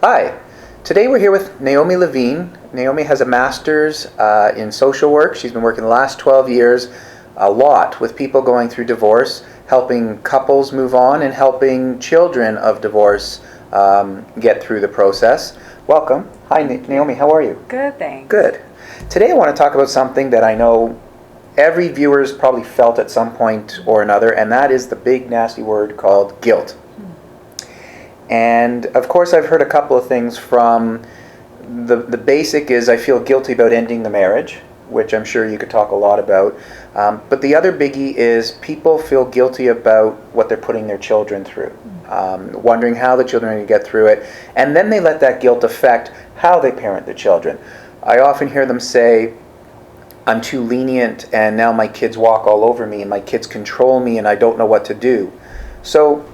Hi, today we're here with Naomi Levine. Naomi has a master's in social work. She's been working the last 12 years a lot with people going through divorce, helping couples move on and helping children of divorce get through the process. Welcome. Hi Naomi, how are you? Good, thanks. Good. Today I want to talk about something that I know every viewer's probably felt at some point or another, and that is the big nasty word called guilt. And of course I've heard a couple of things from the basic is I feel guilty about ending the marriage, which I'm sure you could talk a lot about. But the other biggie is people feel guilty about what they're putting their children through, wondering how the children are going to get through it. And then they let that guilt affect how they parent the children. I often hear them say, I'm too lenient and now my kids walk all over me and my kids control me and I don't know what to do. So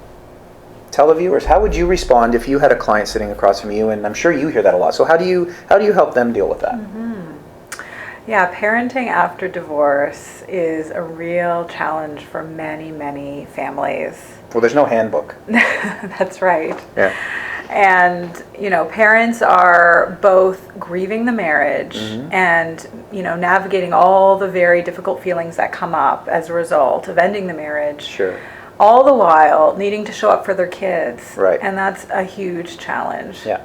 tell the viewers, how would you respond if you had a client sitting across from you? And I'm sure you hear that a lot. So how do you help them deal with that? Mm-hmm. Yeah, parenting after divorce is a real challenge for many, many families. Well, there's no handbook. That's right. Yeah. And, parents are both grieving the marriage and, navigating all the very difficult feelings that come up as a result of ending the marriage. Sure. All the while needing to show up for their kids. Right. And that's a huge challenge. Yeah.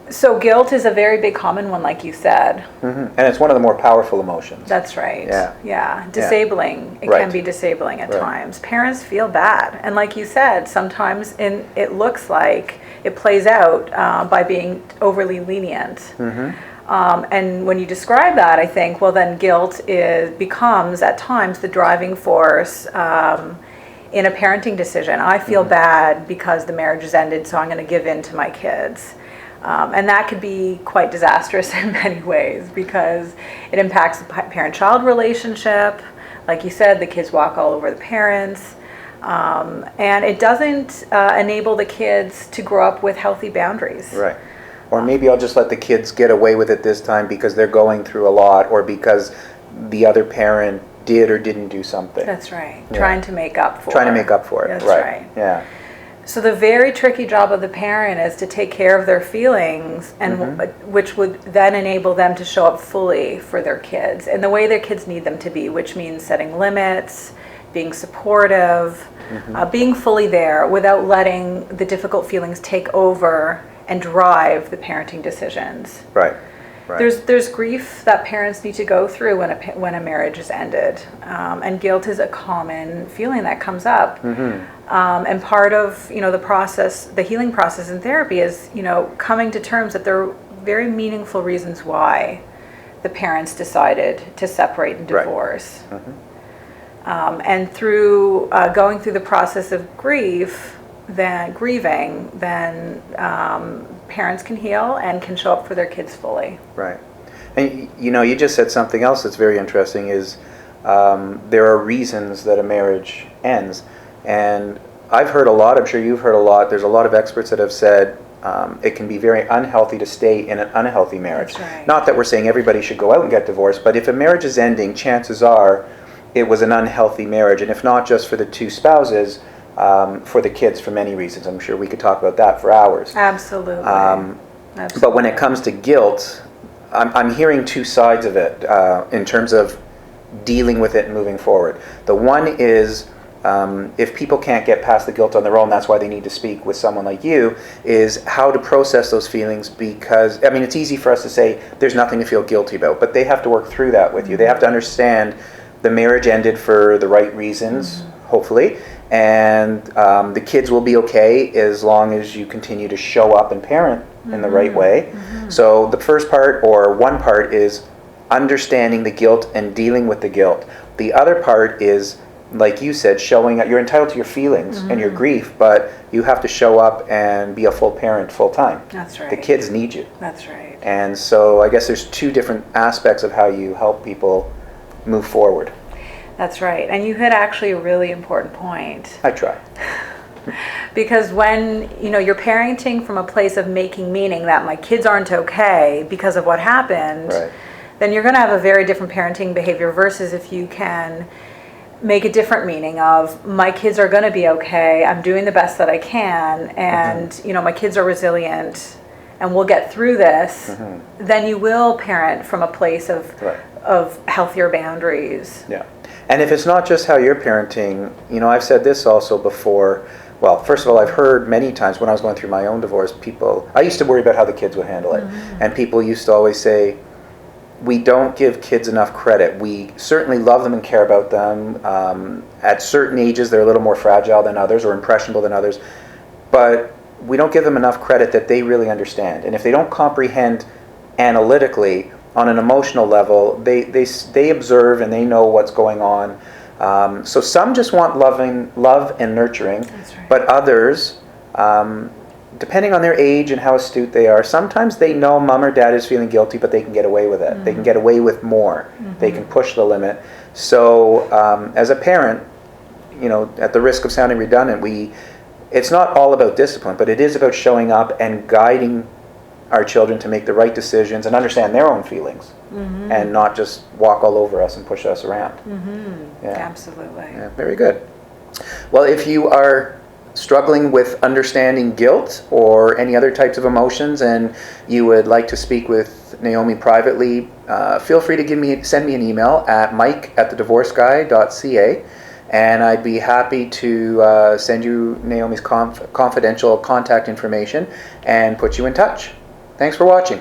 So guilt is a very big common one, like you said. Mm-hmm. And it's one of the more powerful emotions. That's right. Yeah. Disabling. It can be disabling at times. Parents feel bad. And like you said, sometimes it looks like it plays out by being overly lenient. Mm-hmm. And when you describe that, I think, well, then guilt becomes at times the driving force in a parenting decision. I feel bad because the marriage has ended, so I'm going to give in to my kids. And that could be quite disastrous in many ways because it impacts the parent-child relationship. Like you said, the kids walk all over the parents. And it doesn't enable the kids to grow up with healthy boundaries. Right. Or maybe I'll just let the kids get away with it this time because they're going through a lot or because the other parent did or didn't do something. That's right. Yeah. Trying to make up for it. That's right. Yeah. So the very tricky job of the parent is to take care of their feelings, and which would then enable them to show up fully for their kids in the way their kids need them to be, which means setting limits, being supportive, being fully there without letting the difficult feelings take over and drive the parenting decisions. Right. There's grief that parents need to go through when a marriage is ended, and guilt is a common feeling that comes up. And part of the process, the healing process in therapy, is coming to terms that there are very meaningful reasons why the parents decided to separate and divorce. And through going through the process of grieving, parents can heal and can show up for their kids fully. Right. And you just said something else that's very interesting is there are reasons that a marriage ends. And I've heard a lot, I'm sure you've heard a lot, there's a lot of experts that have said it can be very unhealthy to stay in an unhealthy marriage. That's right. Not that we're saying everybody should go out and get divorced, but if a marriage is ending, chances are it was an unhealthy marriage. And if not just for the two spouses, for the kids for many reasons. I'm sure we could talk about that for hours. Absolutely. But when it comes to guilt, I'm hearing two sides of it in terms of dealing with it and moving forward. The one is if people can't get past the guilt on their own, that's why they need to speak with someone like you, is how to process those feelings, because it's easy for us to say there's nothing to feel guilty about, but they have to work through that with you. They have to understand the marriage ended for the right reasons, hopefully, and the kids will be okay as long as you continue to show up and parent in the right way. So the first part, or one part, is understanding the guilt and dealing with the guilt. The other part is, like you said, showing up. You're entitled to your feelings and your grief, but you have to show up and be a full parent full time. That's right. The kids need you. That's right. And so I guess there's two different aspects of how you help people move forward. That's right. And you hit actually a really important point. I try. Because when you're parenting from a place of making meaning that my kids aren't okay because of what happened, then you're going to have a very different parenting behavior versus if you can make a different meaning of my kids are going to be okay. I'm doing the best that I can, and you know, my kids are resilient, and we'll get through this. Then you will parent from a place of healthier boundaries. Yeah, and if it's not just how you're parenting, you know, I've said this also before. Well, first of all, I've heard many times when I was going through my own divorce, I used to worry about how the kids would handle it, and people used to always say, we don't give kids enough credit. We certainly love them and care about them. At certain ages, they're a little more fragile than others or impressionable than others. But we don't give them enough credit that they really understand. And if they don't comprehend analytically, on an emotional level, they observe and they know what's going on. So some just want love and nurturing. That's right. But others, depending on their age and how astute they are, sometimes they know mom or dad is feeling guilty, but they can get away with it. They can get away with more. They can push the limit. So as a parent, you know, at the risk of sounding redundant, it's not all about discipline, but it is about showing up and guiding our children to make the right decisions and understand their own feelings, and not just walk all over us and push us around. Yeah. Absolutely. Yeah, very good. Well, if you are struggling with understanding guilt or any other types of emotions and you would like to speak with Naomi privately, feel free to send me an email at mike@thedivorceguy.ca, and I'd be happy to send you Naomi's confidential contact information and put you in touch. Thanks for watching.